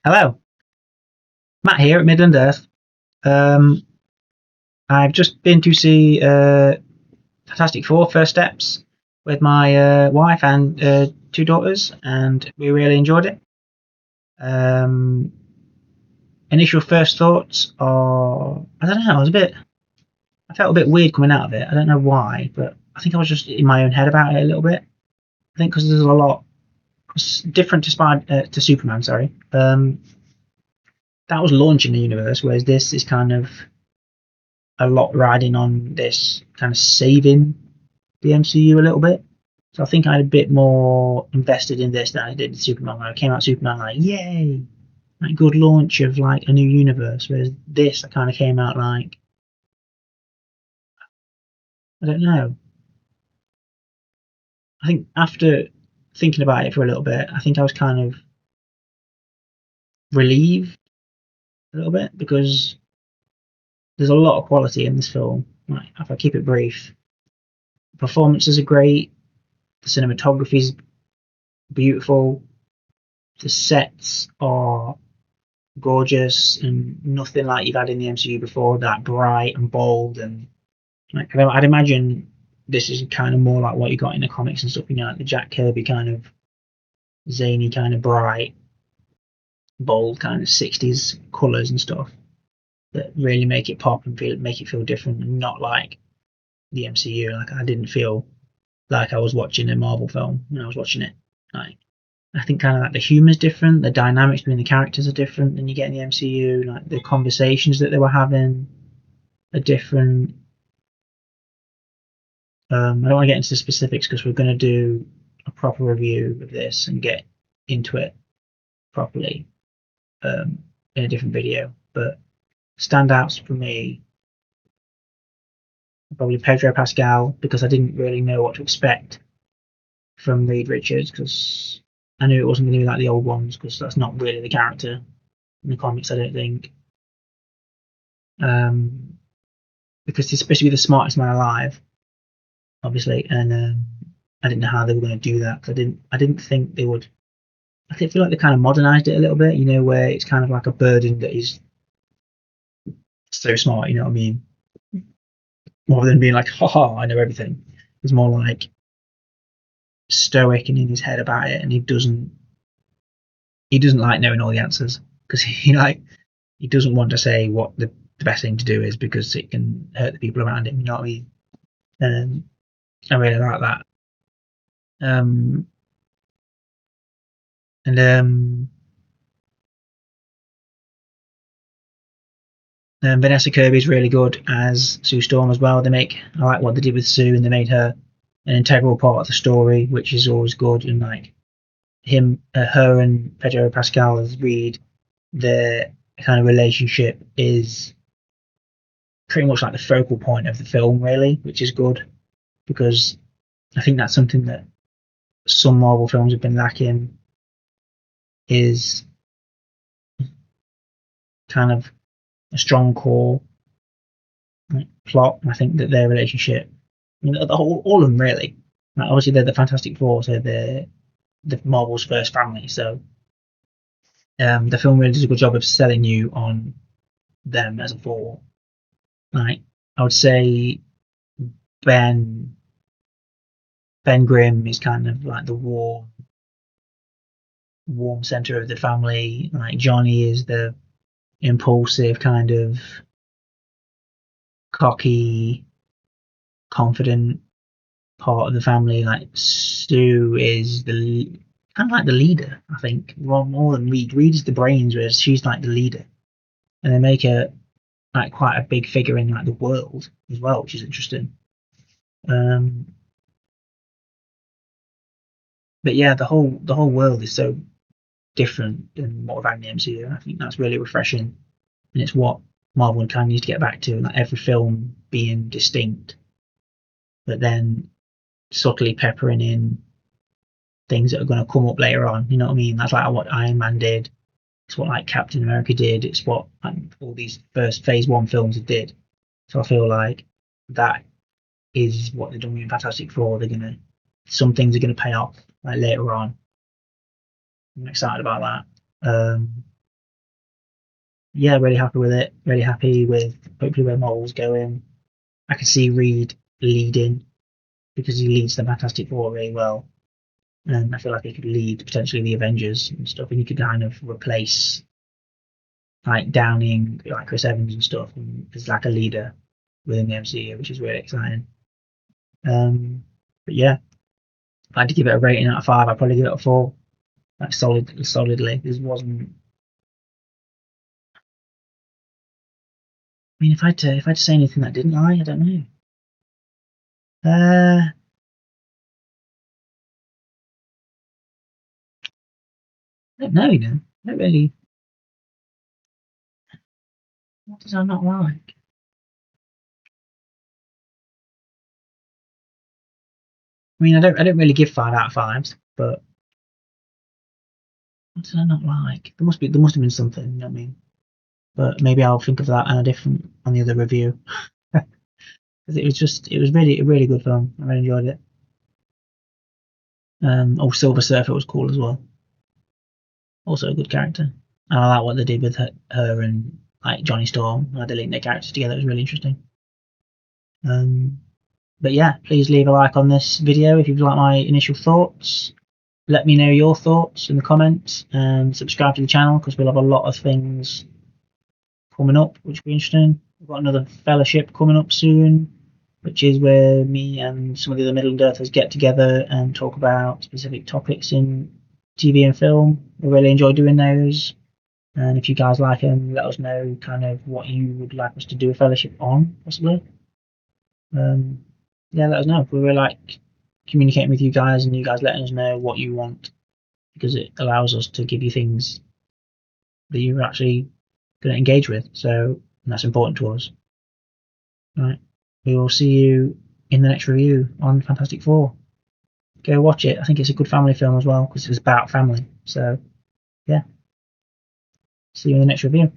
Hello, Matt here at Midland Earth. Um, I've just been to see Fantastic Four First Steps with my wife and two daughters, and we really enjoyed it. Um, Initial first thoughts are, I don't know, I felt a bit weird coming out of it. I don't know why, but I think I was just in my own head about it a little bit. I think because there's a lot different to Superman. Sorry, that was launching the universe, whereas this is kind of a lot riding on this kind of saving the MCU a little bit. So I think I had a bit more invested in this than I did in Superman. When I came out Superman, like, yay, like good launch of like a new universe. Whereas this, I kind of came out like, I don't know. I think after thinking about it for a little bit, I think I was kind of relieved a little bit because there's a lot of quality in this film. Like, if I keep it brief, the performances are great, the cinematography is beautiful, the sets are gorgeous and nothing like you've had in the MCU before. That bright and bold and like I'd imagine this is kind of more like what you got in the comics and stuff. You know, like the Jack Kirby kind of zany, kind of bright, bold kind of '60s colours and stuff that really make it pop and make it feel different and not like the MCU. Like I didn't feel like I was watching a Marvel film when I was watching it. Like I think kind of like the humor's different, the dynamics between the characters are different than you get in the MCU. Like the conversations that they were having are different. I don't want to get into the specifics because we're going to do a proper review of this and get into it properly in a different video. But standouts for me, probably Pedro Pascal because I didn't really know what to expect from Reed Richards because I knew it wasn't going to be like the old ones because that's not really the character in the comics. I don't think. Um, because he's supposed to be the smartest man alive, obviously, and I didn't know how they were going to do that. 'Cause I didn't think they would. I feel like they kind of modernized it a little bit, you know, where it's kind of like a burden that is so smart, you know what I mean? More than being like, haha, I know everything. It's more like stoic and in his head about it, and he doesn't like knowing all the answers because he doesn't want to say what the best thing to do is because it can hurt the people around him. You know what I mean? Um, I really like that. Um, and Vanessa Kirby is really good as Sue Storm as well. I like what they did with Sue, and they made her an integral part of the story, which is always good. And like her and Pedro Pascal as Reed, their kind of relationship is pretty much like the focal point of the film, really, which is good because I think that's something that some Marvel films have been lacking is kind of a strong core like, plot. I think that their relationship, all of them really. Like, obviously, they're the Fantastic Four, so they're the Marvel's first family. So the film really does a good job of selling you on them as a four. Like I would say, Ben Ben Grimm is kind of like the warm center of the family. Like Johnny is the impulsive kind of cocky, confident part of the family. Like Sue is the kind of like the leader. I think more than Reed. Reed is the brains, whereas she's like the leader, and they make her like quite a big figure in like the world as well, which is interesting. Um, but yeah, the whole world is so different than what we've had in the MCU. I think that's really refreshing, and it's what Marvel kind of needs to get back to, like every film being distinct, but then subtly peppering in things that are going to come up later on. You know what I mean? That's like what Iron Man did. It's what like Captain America did. It's what like, all these first Phase One films did. So I feel like that is what they're doing in Fantastic Four. Some things are gonna pay off like later on. I'm excited about that. yeah, really happy with it. Really happy with hopefully where Marvel's going. I can see Reed leading because he leads the Fantastic Four really well, and I feel like he could lead potentially the Avengers and stuff, and he could kind of replace like Downing, like Chris Evans and stuff, and as like a leader within the MCU, which is really exciting. But yeah, if I had to give it a rating out of 5, I'd probably give it a 4. Like solidly. This wasn't. I mean, if I had to say anything that I didn't like, I don't know. I don't know. You know, I don't really. What did I not like? I mean, I don't really give 5 out of 5s, but what did I not like? There must have been something. You know what I mean? But maybe I'll think of that on the other review. Because it was really a really good film. I really enjoyed it. Silver Surfer was cool as well. Also a good character. And I like what they did with her and like Johnny Storm. How they linked their characters together. It was really interesting. But yeah, please leave a like on this video if you've liked my initial thoughts. Let me know your thoughts in the comments, and subscribe to the channel because we'll have a lot of things coming up which will be interesting. We've got another fellowship coming up soon, which is where me and some of the other Middle Earthers get together and talk about specific topics in TV and film. I really enjoy doing those. And if you guys like them, let us know kind of what you would like us to do a fellowship on, possibly. Yeah, let us know. We really like communicating with you guys and you guys letting us know what you want because it allows us to give you things that you're actually going to engage with. So that's important to us. All right. We will see you in the next review on Fantastic Four. Go watch it. I think it's a good family film as well because it's about family. So, yeah. See you in the next review.